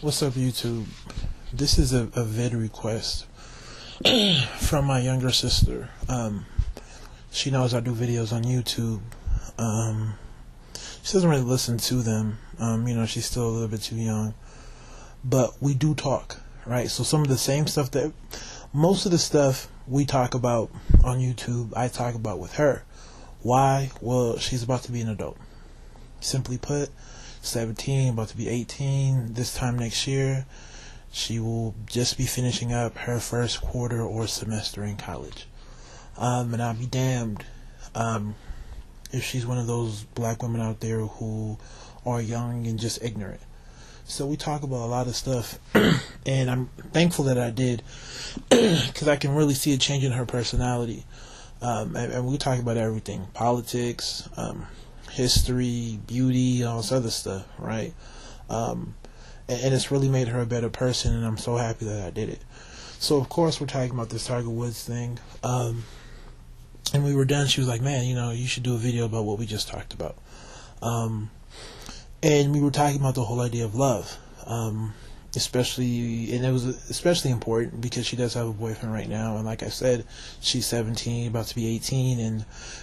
What's up, YouTube? This is a vid request from my younger sister. She knows I do videos on YouTube. She doesn't really listen to them. She's still a little bit too young. But we do talk, right? So some of the same stuff most of the stuff we talk about on YouTube, I talk about with her. Why? Well, she's about to be an adult. Simply put, 17, about to be 18 this time next year. She will just be finishing up her first quarter or semester in college. And I'll be damned if she's one of those black women out there who are young and just ignorant. So we talk about a lot of stuff, and I'm thankful that I did, because I can really see a change in her personality. And we talk about everything: politics, history, beauty, all this other stuff, right? And it's really made her a better person, and I'm so happy that I did it. So of course we're talking about this Tiger Woods thing, and we were done. She was like, "Man, you should do a video about what we just talked about." And we were talking about the whole idea of love, especially, and it was especially important because she does have a boyfriend right now, and like I said, she's 17, about to be 18, and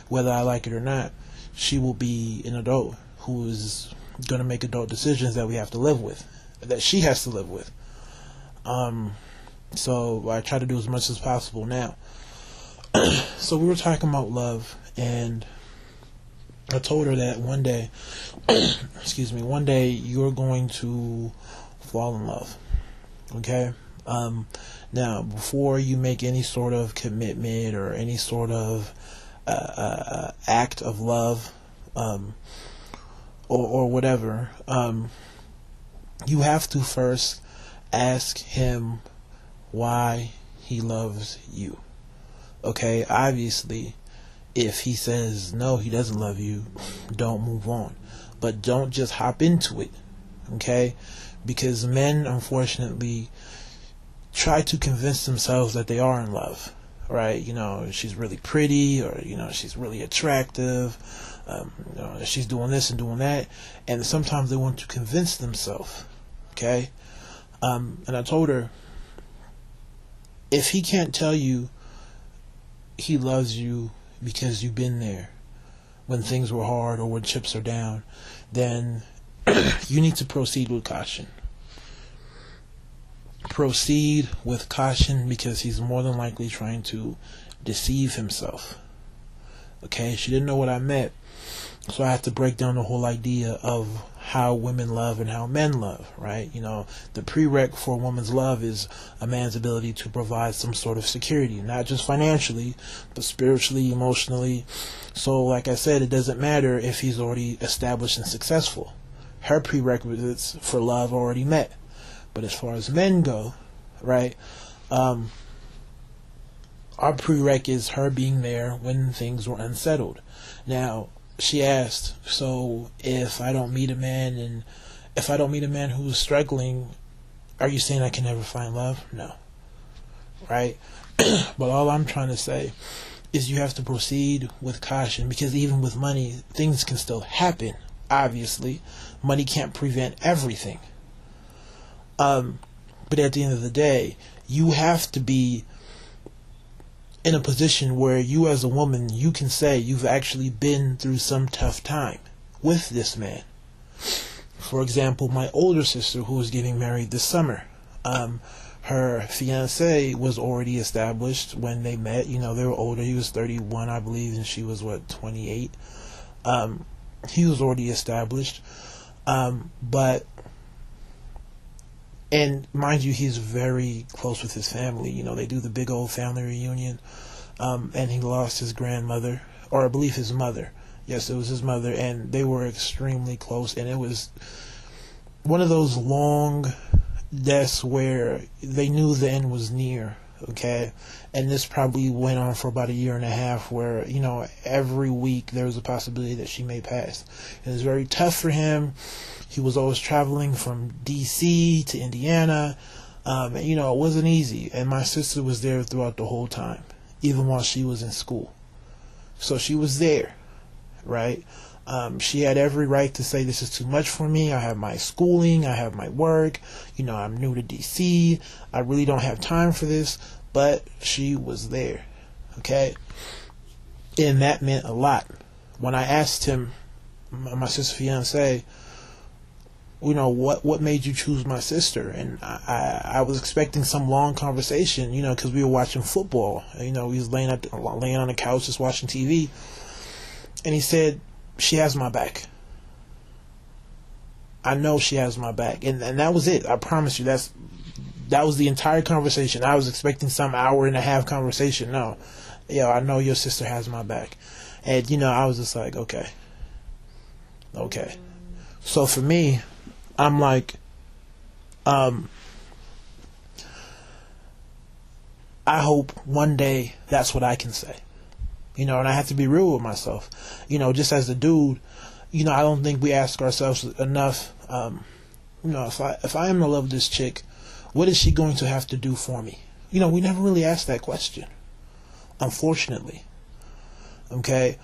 whether I like it or not, she will be an adult who is going to make adult decisions that we have to live with, that she has to live with. So I try to do as much as possible now. So we were talking about love, and I told her that one day, one day you're going to fall in love. Okay? Now, before you make any sort of commitment or any sort of act of love, or whatever, you have to first ask him why he loves you. Okay? Obviously, if he says no, he doesn't love you, don't move on. But don't just hop into it. Okay? Because men, unfortunately, try to convince themselves that they are in love. Right? She's really pretty, or, she's really attractive. She's doing this and doing that. And sometimes they want to convince themselves. Okay? And I told her, if he can't tell you he loves you because you've been there when things were hard or when chips are down, then you need to proceed with caution. Proceed with caution, because he's more than likely trying to deceive himself. Okay, she didn't know what I meant, so I had to break down the whole idea of how women love and how men love, right? The prereq for a woman's love is a man's ability to provide some sort of security, not just financially, but spiritually, emotionally. So, like I said, it doesn't matter if he's already established and successful. Her prerequisites for love are already met. But as far as men go, right, our prereq is her being there when things were unsettled. Now, she asked, so if I don't meet a man who's struggling, are you saying I can never find love? No. Right? But all I'm trying to say is you have to proceed with caution, because even with money, things can still happen. Obviously, money can't prevent everything. But at the end of the day, you have to be in a position where you as a woman, you can say you've actually been through some tough time with this man. For example, my older sister, who was getting married this summer, her fiance was already established when they met. They were older. He was 31, I believe, and she was 28. He was already established, and mind you, he's very close with his family. They do the big old family reunion. And he lost his grandmother, or I believe his mother. Yes, it was his mother, and they were extremely close. And it was one of those long deaths where they knew the end was near. Okay? And this probably went on for about a year and a half, where, every week there was a possibility that she may pass. It was very tough for him. He was always traveling from D.C. to Indiana. It wasn't easy. And my sister was there throughout the whole time, even while she was in school. So she was there, right? She had every right to say, this is too much for me. I have my schooling, I have my work, I'm new to DC. I really don't have time for this. But she was there, okay? And that meant a lot. When I asked him, my sister's fiance, what made you choose my sister? And I was expecting some long conversation, because we were watching football. We was laying on the couch just watching TV. And he said, she has my back. I know she has my back. And that was it. I promise you, that was the entire conversation. I was expecting some hour and a half conversation. No. I know your sister has my back. And, I was just like, okay. So for me, I'm like, I hope one day that's what I can say. And I have to be real with myself. Just as a dude, I don't think we ask ourselves enough, if I am in love with this chick, what is she going to have to do for me? We never really ask that question, unfortunately. Okay?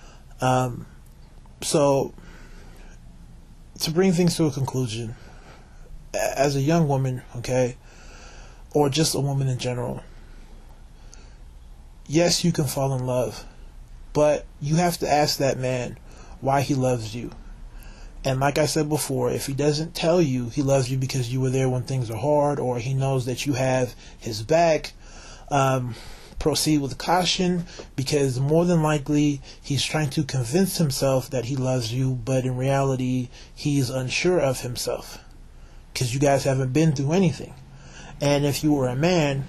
So, to bring things to a conclusion, as a young woman, okay, or just a woman in general, yes, you can fall in love, but you have to ask that man why he loves you. And like I said before, if he doesn't tell you he loves you because you were there when things are hard, or he knows that you have his back, proceed with caution, because more than likely he's trying to convince himself that he loves you, but in reality he's unsure of himself, because you guys haven't been through anything. And if you were a man,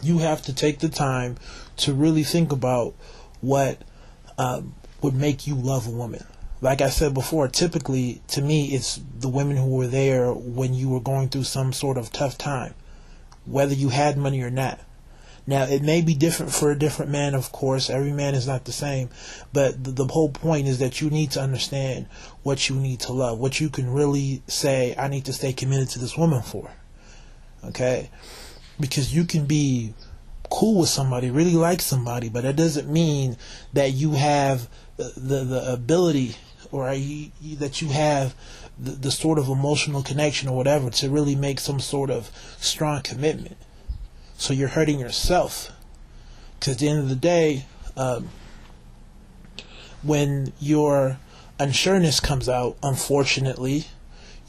you have to take the time to really think about what would make you love a woman. Like I said before, typically, to me, it's the women who were there when you were going through some sort of tough time, whether you had money or not. Now, it may be different for a different man, of course. Every man is not the same. But the whole point is that you need to understand what you need to love, what you can really say, I need to stay committed to this woman for. Okay? Because you can be cool with somebody, really like somebody, but that doesn't mean that you have the ability, or that you have the sort of emotional connection or whatever to really make some sort of strong commitment. So you're hurting yourself. Because at the end of the day, when your unsureness comes out, unfortunately,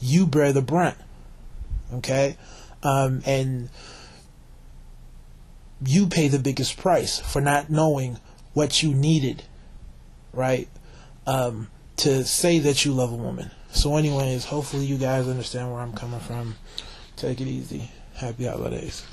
you bear the brunt. Okay? And you pay the biggest price for not knowing what you needed, right? To say that you love a woman. So anyways, hopefully you guys understand where I'm coming from. Take it easy. Happy holidays.